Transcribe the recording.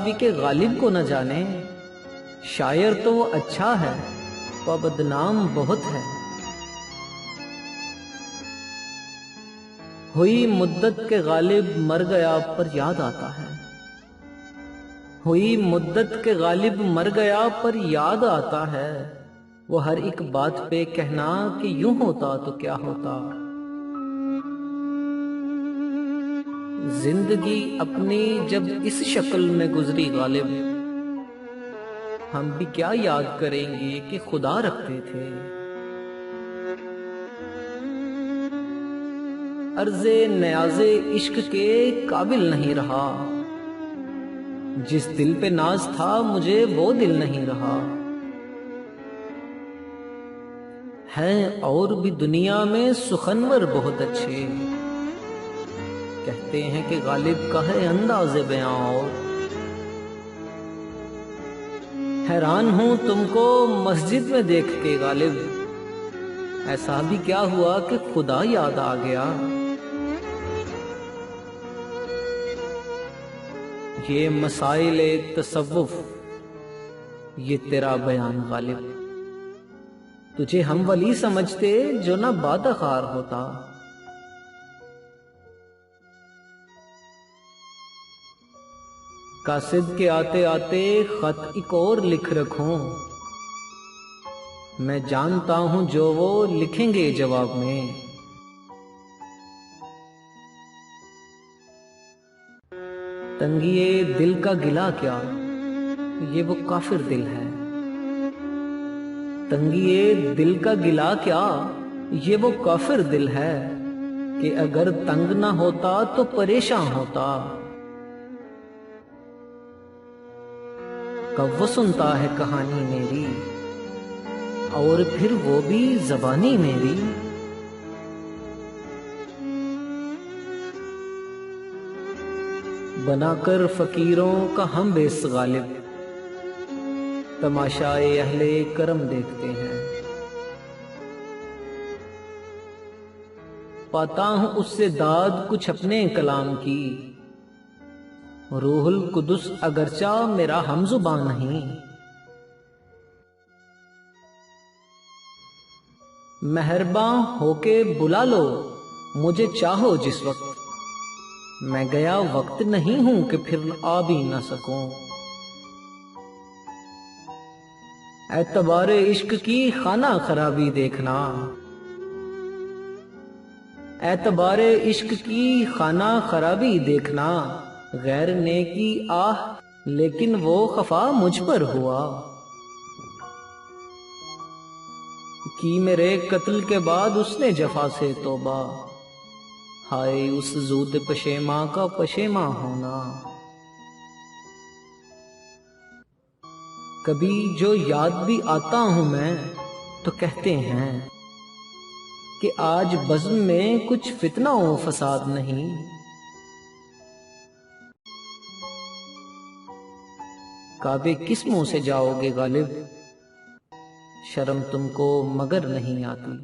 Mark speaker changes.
Speaker 1: بھی کہ غالب کو نہ جانے، شاعر تو وہ اچھا ہے وہ بدنام بہت ہے۔ ہوئی مدت کے غالب مر گیا پر یاد آتا ہے، ہوئی مدت کے غالب مر گیا پر یاد آتا ہے، وہ ہر ایک بات پہ کہنا کہ یوں ہوتا تو کیا ہوتا۔ زندگی اپنی جب اس شکل میں گزری غالب، ہم بھی کیا یاد کریں گے کہ خدا رکھتے تھے۔ عرض نیاز عشق کے قابل نہیں رہا، جس دل پہ ناز تھا مجھے وہ دل نہیں رہا۔ ہیں اور بھی دنیا میں سخنور بہت اچھے، کہتے ہیں کہ غالب کا ہے انداز بیاں اور۔ حیران ہوں تم کو مسجد میں دیکھ کے غالب، ایسا بھی کیا ہوا کہ خدا یاد آ گیا۔ یہ مسائل تصوف، یہ تیرا بیان غالب، تجھے ہم ولی سمجھتے جو نہ بادخار ہوتا۔ قاصد کے آتے آتے خط ایک اور لکھ رکھوں، میں جانتا ہوں جو وہ لکھیں گے جواب میں۔ تنگیے دل کا گلا کیا، یہ وہ کافر دل ہے۔ تنگیے دل کا گلا کیا، یہ وہ کافر دل ہے، کہ اگر تنگ نہ ہوتا تو پریشان ہوتا۔ کب وہ سنتا ہے کہانی میری، اور پھر وہ بھی زبانی میری۔ بنا کر فقیروں کا ہم بیس غالب، تماشائے اہل کرم دیکھتے ہیں۔ پاتا ہوں اس سے داد کچھ اپنے کلام کی، روح القدس اگرچہ میرا ہم زبان نہیں۔ مہرباں ہو کے بلا لو مجھے چاہو جس وقت، میں گیا وقت نہیں ہوں کہ پھر آ بھی نہ سکوں۔ اعتبار عشق کی خانہ خرابی دیکھنا، اعتبار عشق کی خانہ خرابی دیکھنا، غیر نے کی آہ لیکن وہ خفا مجھ پر ہوا۔ کی میرے قتل کے بعد اس نے جفا سے توبہ، ہائے اس زود پشیماں کا پشیماں ہونا۔ کبھی جو یاد بھی آتا ہوں میں تو کہتے ہیں کہ آج بزم میں کچھ فتنہ و فساد نہیں۔ کعبے کس منہ سے جاؤ گے غالب، شرم تم کو مگر نہیں آتی۔